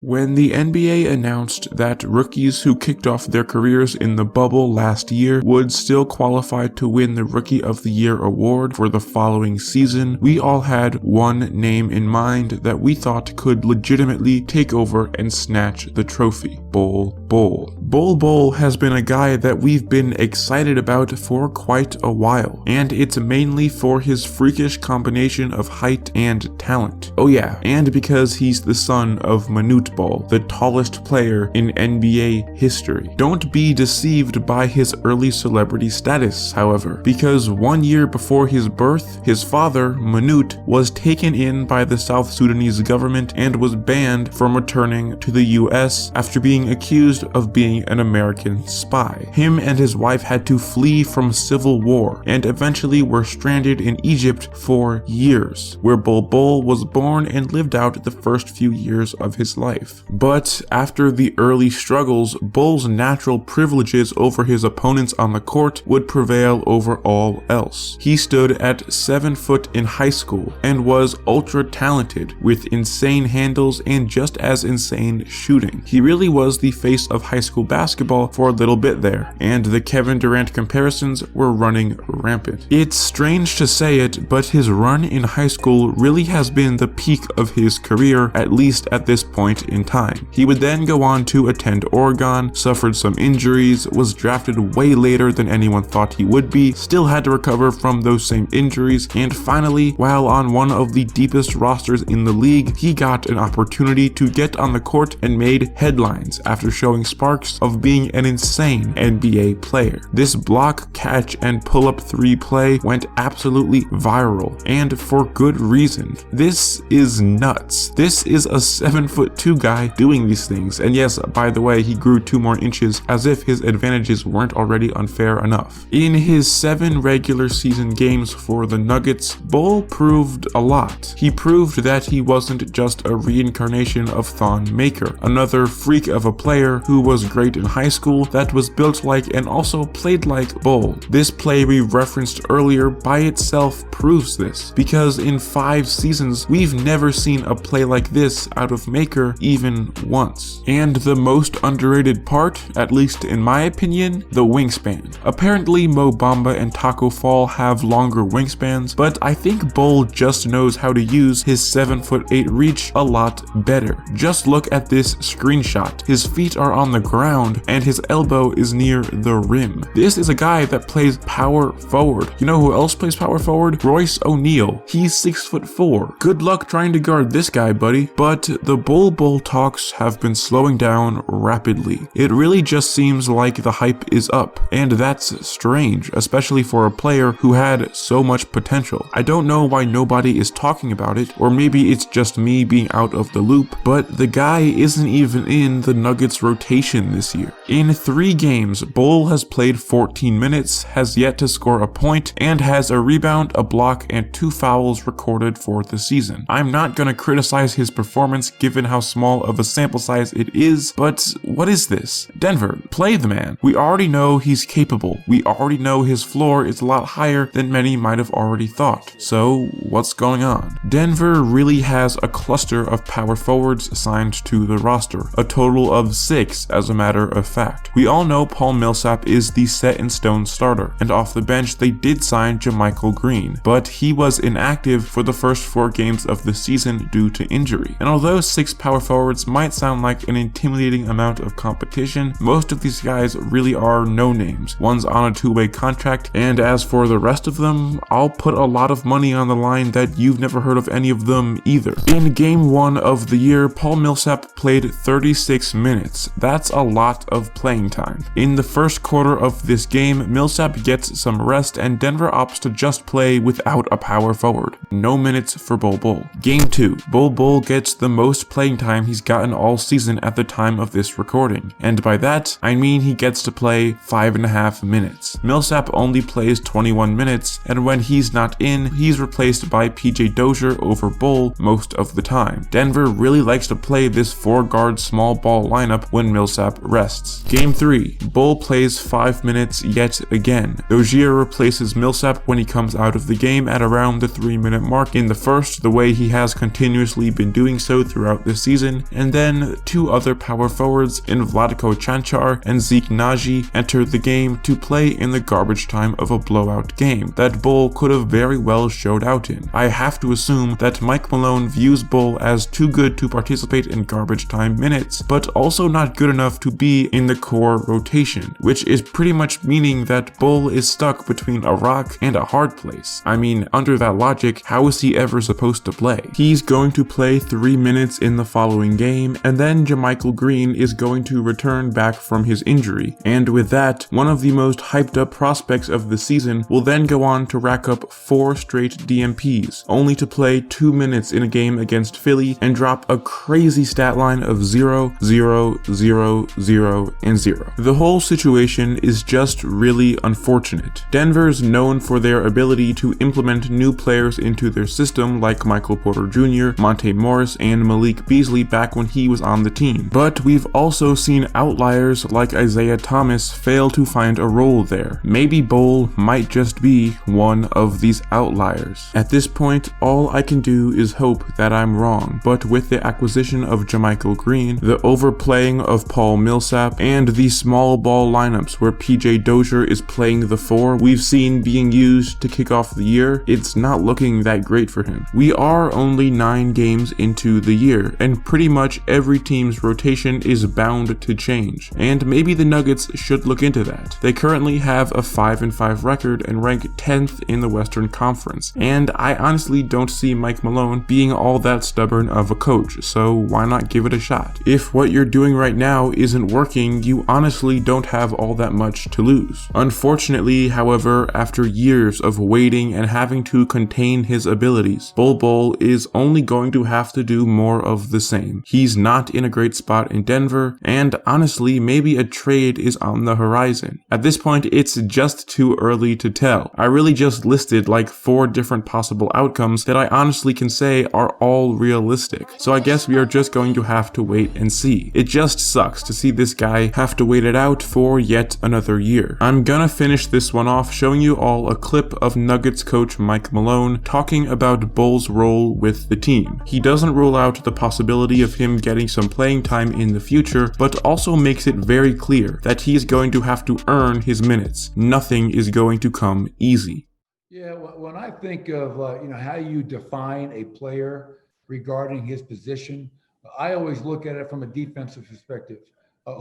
When the NBA announced that rookies who kicked off their careers in the bubble last year would still qualify to win the Rookie of the Year award for the following season, we all had one name in mind that we thought could legitimately take over and snatch the trophy: Bol Bol. Bol Bol has been a guy that we've been excited about for quite a while, and it's mainly for his freakish combination of height and talent. Oh yeah, and because he's the son of Manute Bol, the tallest player in NBA history. Don't be deceived by his early celebrity status, however, because 1 year before his birth, his father, Manute, was taken in by the South Sudanese government and was banned from returning to the US after being accused of being an American spy. Him and his wife had to flee from civil war and eventually were stranded in Egypt for years, where Bol Bol was born and lived out the first few years of his life. But after the early struggles, Bol's natural privileges over his opponents on the court would prevail over all else. He stood at 7 foot in high school and was ultra talented with insane handles and just as insane shooting. He really was the face of high school basketball for a little bit there, and the Kevin Durant comparisons were running rampant. It's strange to say it, but his run in high school really has been the peak of his career, at least at this point in time. He would then go on to attend Oregon, suffered some injuries, was drafted way later than anyone thought he would be, still had to recover from those same injuries, and finally, while on one of the deepest rosters in the league, he got an opportunity to get on the court and made headlines after showing sparks of being an insane NBA player. This block, catch, and pull-up three play went absolutely viral, and for good reason. This is nuts. This is a 7'2" guy doing these things, and yes, by the way, he grew 2 more inches, as if his advantages weren't already unfair enough. In his 7 regular season games for the Nuggets, Bol proved a lot. He proved that he wasn't just a reincarnation of Thon Maker, another freak of a player who was great in high school that was built like and also played like Bol. This play we referenced earlier by itself proves this, because in 5 seasons, we've never seen a play like this out of Maker even once. And the most underrated part, at least in my opinion, the wingspan. Apparently Mo Bamba and Taco Fall have longer wingspans, but I think Bol just knows how to use his 7'8" reach a lot better. Just look at this screenshot. His feet are on the ground and his elbow is near the rim. This is a guy that plays power forward. You know who else plays power forward? Royce O'Neal. He's 6'4". Good luck trying to guard this guy, buddy. But the Bol Bol talks have been slowing down rapidly. It really just seems like the hype is up, and that's strange, especially for a player who had so much potential. I don't know why nobody is talking about it, or maybe it's just me being out of the loop, but the guy isn't even in the Nuggets rotation this year. In 3 games, Bol has played 14 minutes, has yet to score a point, and has a rebound, a block, and 2 fouls recorded for the season. I'm not gonna criticize his performance given how small of a sample size it is, but what is this? Denver, play the man. We already know he's capable. We already know his floor is a lot higher than many might have already thought. So what's going on? Denver really has a cluster of power forwards signed to the roster, a total of 6 as a matter of fact. We all know Paul Millsap is the set-in-stone starter, and off the bench they did sign JaMychal Green, but he was inactive for the first 4 games of the season due to injury. And although 6 power forwards might sound like an intimidating amount of competition, most of these guys really are no names. One's on a 2-way contract, and as for the rest of them, I'll put a lot of money on the line that you've never heard of any of them either. In game 1 of the year, Paul Millsap played 36 minutes. That's a lot of playing time. In the first quarter of this game, Millsap gets some rest and Denver opts to just play without a power forward. No minutes for Bol Bol. Game 2, Bol Bol gets the most playing time he's gotten all season at the time of this recording, and by that, I mean he gets to play 5.5 minutes. Millsap only plays 21 minutes, and when he's not in, he's replaced by PJ Dozier over Bol most of the time. Denver really likes to play this 4-guard small ball lineup when Millsap rests. Game 3. Bol plays 5 minutes yet again. Ogier replaces Millsap when he comes out of the game at around the 3-minute mark in the first, the way he has continuously been doing so throughout this season, and then 2 other power forwards in Vlatko Cancar and Zeke Naji enter the game to play in the garbage time of a blowout game that Bol could have very well showed out in. I have to assume that Mike Malone views Bol as too good to participate in garbage time minutes, but also not good enough to be in the core rotation, which is pretty much meaning that Bol is stuck between a rock and a hard place. I mean, under that logic, how is he ever supposed to play? He's going to play 3 minutes in the following game, and then JaMychal Green is going to return back from his injury, and with that, one of the most hyped up prospects of the season will then go on to rack up 4 straight DMPs, only to play 2 minutes in a game against Philly and drop a crazy stat line of 0, 0, 0, 0, and 0. The whole situation is just really unfortunate. Denver's known for their ability to implement new players into their system like Michael Porter Jr., Monte Morris, and Malik Beasley back when he was on the team, but we've also seen outliers like Isaiah Thomas fail to find a role there. Maybe Bol might just be one of these outliers. At this point, all I can do is hope that I'm wrong, but with the acquisition of JaMychal Green, the overplaying of Paul Millsap, and the small ball lineups where PJ Dozier is playing the 4 we've seen being used to kick off the year, it's not looking that great for him. We are only 9 games into the year, and pretty much every team's rotation is bound to change, and maybe the Nuggets should look into that. They currently have a 5-5 record and rank 10th in the Western Conference, and I honestly don't see Mike Malone being all that stubborn of a coach, so why not give it a shot? If what you're doing right now isn't working, you honestly don't have all that much to lose. Unfortunately, however, after years of waiting and having to contain his abilities, Bol Bol is only going to have to do more of the same. He's not in a great spot in Denver, and honestly, maybe a trade is on the horizon. At this point, it's just too early to tell. I really just listed like 4 different possible outcomes that I honestly can say are all realistic, so I guess we are just going to have to wait and see. It just sucks to see this guy have to wait it out for yet another year. I'm gonna finish this one off showing you all a clip of Nuggets coach Mike Malone talking about Bol's role with the team. He doesn't rule out the possibility of him getting some playing time in the future, but also makes it very clear that he is going to have to earn his minutes. Nothing is going to come easy. Yeah, when I think of how you define a player regarding his position, I always look at it from a defensive perspective.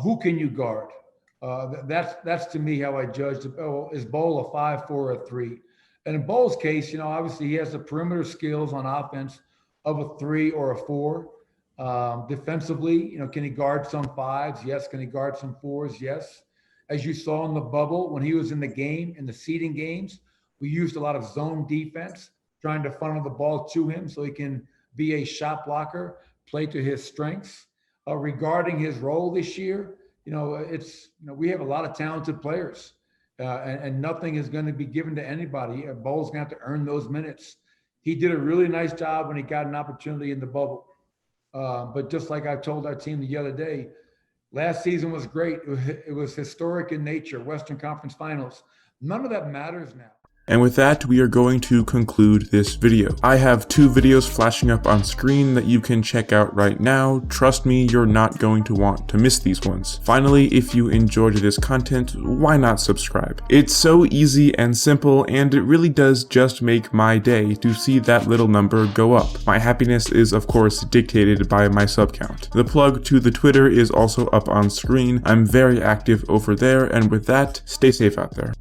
Who can you guard? That's to me how I judge. Is Bol a 5, 4, or 3? And in Bol's case, obviously he has the perimeter skills on offense of a 3 or a 4. Defensively, can he guard some 5s? Yes. Can he guard some 4s? Yes. As you saw in the bubble, when he was in the game, in the seeding games, we used a lot of zone defense, trying to funnel the ball to him so he can be a shot blocker, play to his strengths. Regarding his role this year, we have a lot of talented players, and nothing is going to be given to anybody. Bol's going to have to earn those minutes. He did a really nice job when he got an opportunity in the bubble. But just like I told our team the other day, last season was great. It was historic in nature, Western Conference Finals. None of that matters now. And with that, we are going to conclude this video. I have 2 videos flashing up on screen that you can check out right now. Trust me, you're not going to want to miss these ones. Finally, if you enjoyed this content, why not subscribe? It's so easy and simple, and it really does just make my day to see that little number go up. My happiness is of course dictated by my sub count. The plug to the Twitter is also up on screen. I'm very active over there, and with that, stay safe out there.